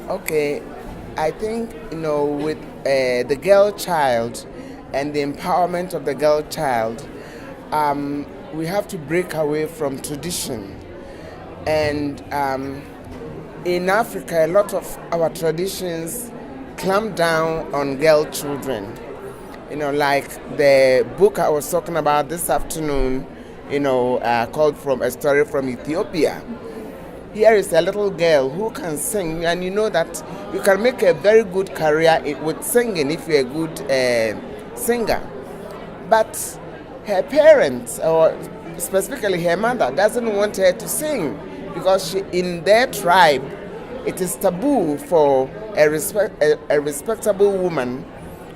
Okay, I think, with the girl child and the empowerment of the girl child, we have to break away from tradition. And in Africa, a lot of our traditions clamp down on girl children. Like the book I was talking about this afternoon, called From a Story from Ethiopia. Here is a little girl who can sing, and you know that you can make a very good career with singing if you're a good singer. But her parents, or specifically her mother, doesn't want her to sing because in their tribe, it is taboo for a respectable woman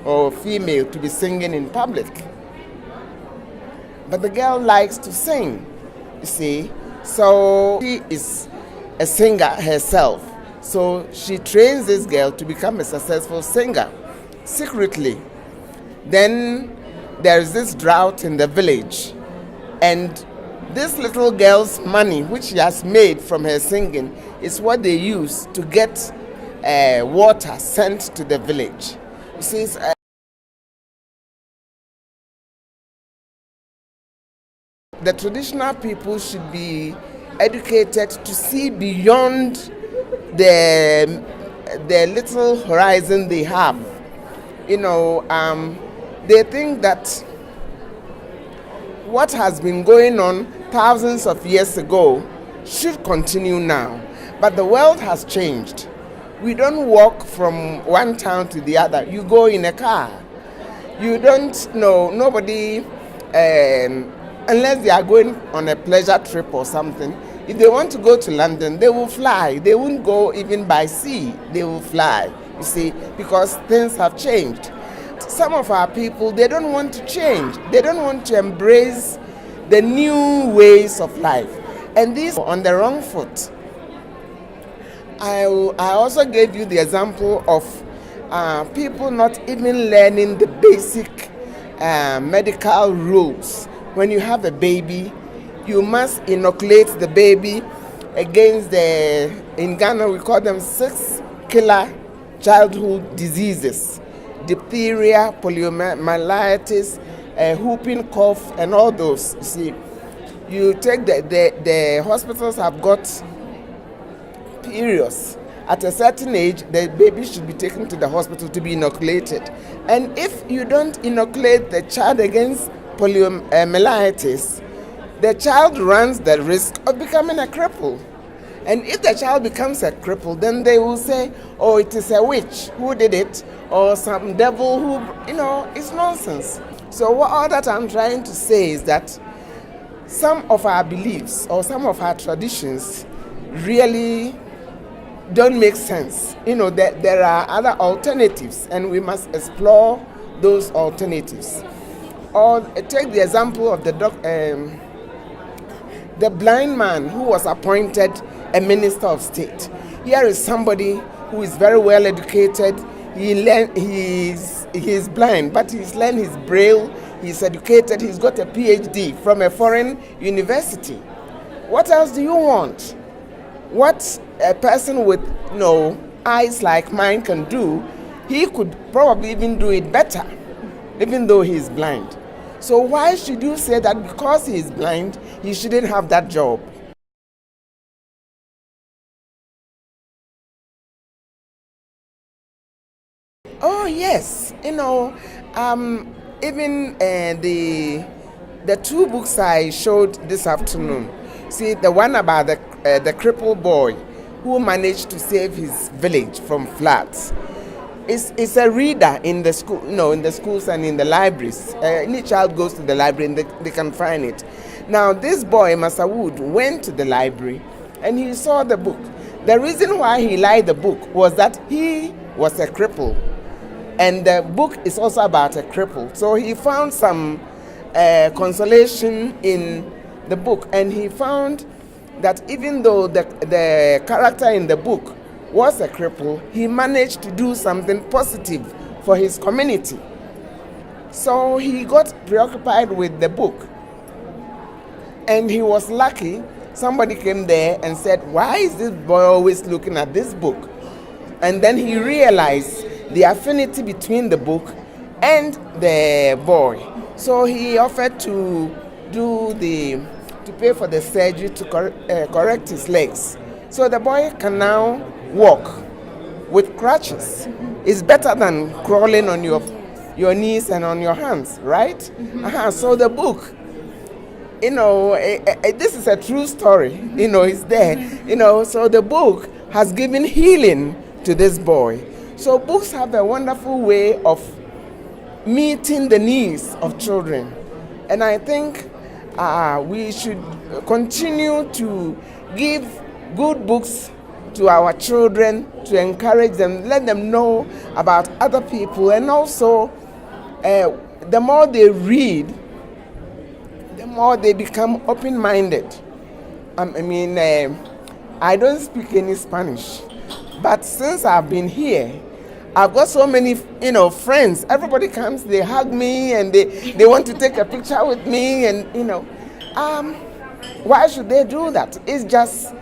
or female to be singing in public. But the girl likes to sing, you see. So she is a singer herself. So she trains this girl to become a successful singer secretly. Then there's this drought in the village. And this little girl's money, which she has made from her singing, is what they use to get water sent to the village. You see, the traditional people should be educated to see beyond the little horizon they have. They think that what has been going on thousands of years ago should continue now. But the world has changed. We don't walk from one town to the other. You go in a car. You don't know, nobody, unless they are going on a pleasure trip or something. If they want to go to London, they will fly. They won't go even by sea. They will fly, you see, because things have changed. Some of our people, they don't want to change. They don't want to embrace the new ways of life. And these are on the wrong foot. I also gave you the example of people not even learning the basic medical rules. When you have a baby, you must inoculate the baby against in Ghana we call them 6 killer childhood diseases: diphtheria, poliomyelitis, whooping cough, and all those. You see, you take the hospitals have got periods. At a certain age, the baby should be taken to the hospital to be inoculated. And if you don't inoculate the child against poliomyelitis, the child runs the risk of becoming a cripple. And if the child becomes a cripple, then they will say, oh, it is a witch who did it, or some devil who, it's nonsense. So all that I'm trying to say is that some of our beliefs or some of our traditions really don't make sense. There are other alternatives, and we must explore those alternatives. Or take the example of the blind man who was appointed a minister of state. Here is somebody who is very well educated. He is blind, but he's learned his braille. He's educated. He's got a PhD from a foreign university. What else do you want? What a person with eyes like mine can do, he could probably even do it better, even though he's blind. So why should you say that because he is blind, he shouldn't have that job? Oh yes, even the 2 books I showed this afternoon. See, the one about the crippled boy who managed to save his village from floods. It's a reader in the school, in the schools and in the libraries. Any child goes to the library and they can find it. Now, this boy, Masawood, went to the library and he saw the book. The reason why he liked the book was that he was a cripple. And the book is also about a cripple. So he found some consolation in the book. And he found that even though the character in the book was a cripple, he managed to do something positive for his community. So he got preoccupied with the book. And he was lucky. Somebody came there and said, why is this boy always looking at this book? And then he realized the affinity between the book and the boy. So he offered to pay for the surgery to correct his legs. So the boy can now walk with crutches. It's better than crawling on your knees and on your hands, right? So the book, this is a true story. It's there. So the book has given healing to this boy. So books have a wonderful way of meeting the needs of children. And I think we should continue to give good books to our children, to encourage them, let them know about other people. And also, the more they read, the more they become open-minded. I don't speak any Spanish, but since I've been here, I've got so many, friends. Everybody comes, they hug me, and they want to take a picture with me, and why should they do that? It's just,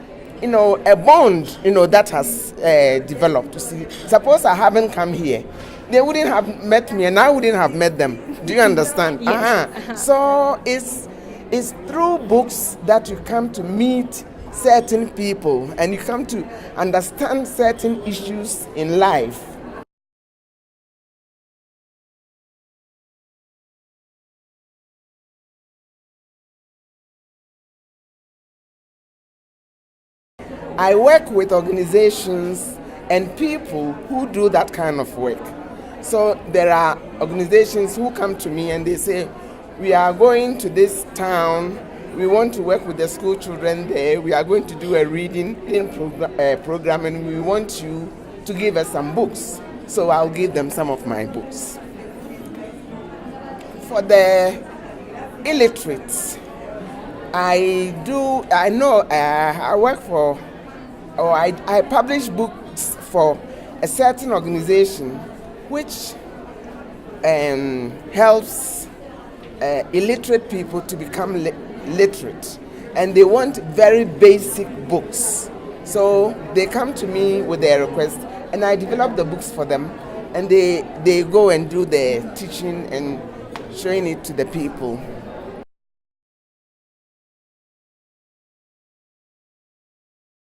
a bond, that has developed. See, suppose I haven't come here, they wouldn't have met me, and I wouldn't have met them. Do you understand? Yes. So it's through books that you come to meet certain people, and you come to understand certain issues in life. I work with organizations and people who do that kind of work. So there are organizations who come to me and they say, we are going to this town, we want to work with the school children there, we are going to do a reading program, and we want you to give us some books. So I'll give them some of my books. For the illiterates, I publish books for a certain organization which helps illiterate people to become literate, and they want very basic books. So they come to me with their request, and I develop the books for them, and they go and do the teaching and showing it to the people.